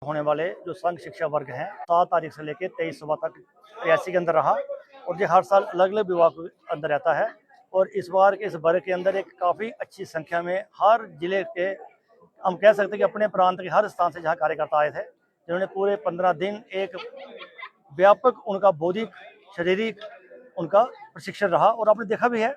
होने वाले जो संघ शिक्षा वर्ग हैं 7 तारीख से लेकर 23 सुबह तक रियासी के अंदर रहा और ये हर साल अलग अलग विभाग के अंदर रहता है। और इस बार के इस वर्ग के अंदर एक काफ़ी अच्छी संख्या में हर जिले के, हम कह सकते हैं कि अपने प्रांत के हर स्थान से जहाँ कार्यकर्ता आए थे, जिन्होंने पूरे 15 दिन एक व्यापक उनका बौद्धिक शारीरिक उनका प्रशिक्षण रहा। और आपने देखा भी है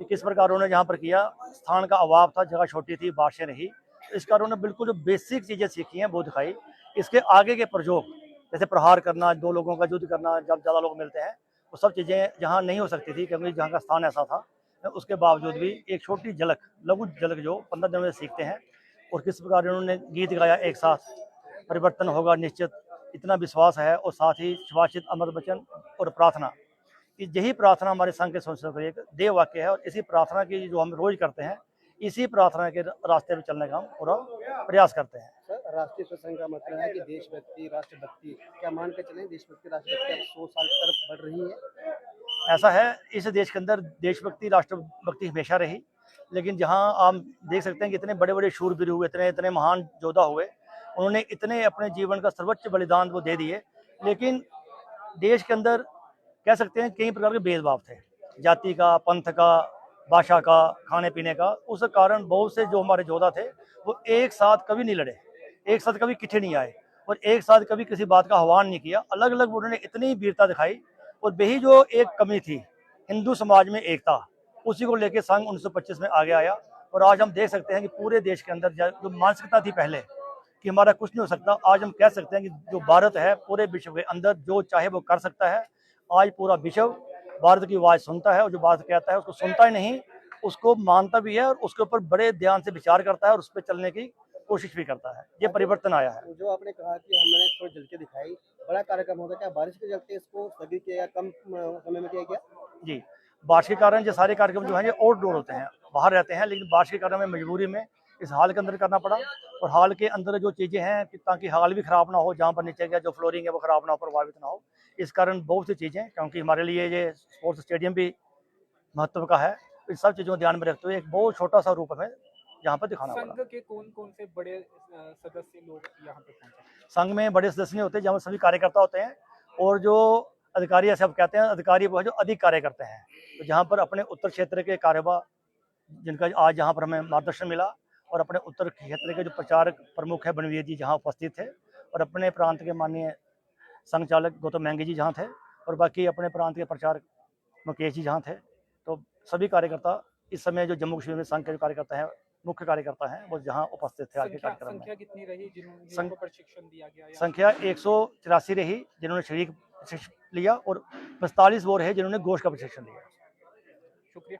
कि किस प्रकार उन्होंने यहाँ पर किया। स्थान का अभाव था, जगह छोटी थी, बारिशें रही, इस कारण उन्होंने बिल्कुल जो बेसिक चीज़ें सीखी हैं वो दिखाई। इसके आगे के प्रयोग जैसे प्रहार करना, दो लोगों का युद्ध करना जब ज़्यादा लोग मिलते हैं, वो सब चीज़ें जहाँ नहीं हो सकती थी क्योंकि जहाँ का स्थान ऐसा था, उसके बावजूद भी एक छोटी झलक, लघु झलक जो 15 दिनों में सीखते हैं। और किस प्रकार उन्होंने गीत गाया एक साथ, परिवर्तन होगा निश्चित, इतना विश्वास है। और साथ ही सुभाषित अमर वचन और प्रार्थना, यही प्रार्थना हमारे संघ के संस्थान का एक देव वाक्य है। और इसी प्रार्थना की जो हम रोज करते हैं, इसी प्रार्थना के रास्ते पे चलने का हम पूरा प्रयास करते हैं। सर, राष्ट्रीय प्रसंग का मतलब है कि देशभक्ति, राष्ट्रभक्ति, क्या मान के चलें देशभक्ति राष्ट्रभक्ति अब 100 साल की तरफ बढ़ रही है? ऐसा है, इस देश के अंदर देशभक्ति राष्ट्रभक्ति हमेशा रही, लेकिन जहाँ आप देख सकते हैं कि इतने बड़े बड़े शूरवीर हुए, इतने इतने महान योद्धा हुए, उन्होंने इतने अपने जीवन का सर्वोच्च बलिदान वो दे दिए, लेकिन देश के अंदर कह सकते हैं कई प्रकार के भेदभाव थे, जाति का, पंथ का, भाषा का, खाने पीने का। उस कारण बहुत से जो हमारे योद्धा थे वो एक साथ कभी नहीं लड़े, एक साथ कभी इकट्ठे नहीं आए और एक साथ कभी किसी बात का आह्वान नहीं किया। अलग अलग उन्होंने इतनी वीरता दिखाई। और वही जो एक कमी थी हिंदू समाज में एकता, उसी को लेकर संघ 1925 में आगे आया। और आज हम देख सकते हैं कि पूरे देश के अंदर जो मानसिकता थी पहले कि हमारा कुछ नहीं हो सकता, आज हम कह सकते हैं कि जो भारत है पूरे विश्व के अंदर जो चाहे वो कर सकता है। आज पूरा विश्व भारत की आवाज़ सुनता है और जो भारत कहता है उसको सुनता ही नहीं, उसको मानता भी है और उसके ऊपर बड़े ध्यान से विचार करता है और उस पर चलने की कोशिश भी करता है। ये परिवर्तन आया है। जो आपने कहा कि हमने थोड़ी झलके दिखाई, बड़ा कार्यक्रम होगा, क्या बारिश के चलते इसको स्थगित किया या कम समय में किया गया? जी, बारिश के कारण ये सारे कार्यक्रम जो हैं ये आउटडोर होते हैं, बाहर रहते हैं, लेकिन बारिश के कारण हमें मजबूरी में इस हॉल के अंदर करना पड़ा। और हॉल के अंदर जो चीज़ें हैं कि ताकि हॉल भी ख़राब ना हो, जहाँ पर नीचे का जो फ्लोरिंग है वो ख़राब ना हो, प्रभावित ना हो, इस कारण बहुत सी चीज़ें, क्योंकि हमारे लिए ये स्पोर्ट्स स्टेडियम भी महत्व का है, इन सब चीज़ों को ध्यान में रखते हुए एक बहुत छोटा सा रूप हमें यहाँ पर दिखाना पड़ा। संघ के कौन-कौन से बड़े सदस्य लोग यहाँ पे पहुंचे? संघ में बड़े सदस्य नहीं होते, जहाँ सभी कार्यकर्ता होते हैं और जो अधिकारी, ऐसे आप कहते हैं अधिकारी, वो है जो अधिक कार्य करते हैं। तो जहाँ पर अपने उत्तर क्षेत्र के कार्यवाह जिनका आज यहाँ पर हमें मार्गदर्शन मिला, और अपने उत्तर क्षेत्र के जो प्रचारक प्रमुख है बनवीर जी जहाँ उपस्थित थे, और अपने प्रांत के माननीय संघ चालक गौतम महंगी जी जहाँ थे, और बाकी अपने प्रांत के प्रचारक मुकेश जी जहाँ थे, तो सभी कार्यकर्ता इस समय जो जम्मू कश्मीर में संघ के जो कार्यकर्ता हैं, मुख्य कार्यकर्ता हैं, वो जहाँ उपस्थित थे आज के कार्यक्रम में। संख्या कितनी रही जिनको प्रशिक्षण दिया गया? संख्या 184 रही जिन्होंने शरीर प्रशिक्षण लिया और 45 वो रहे जिन्होंने गोश्त का प्रशिक्षण लिया। शुक्रिया।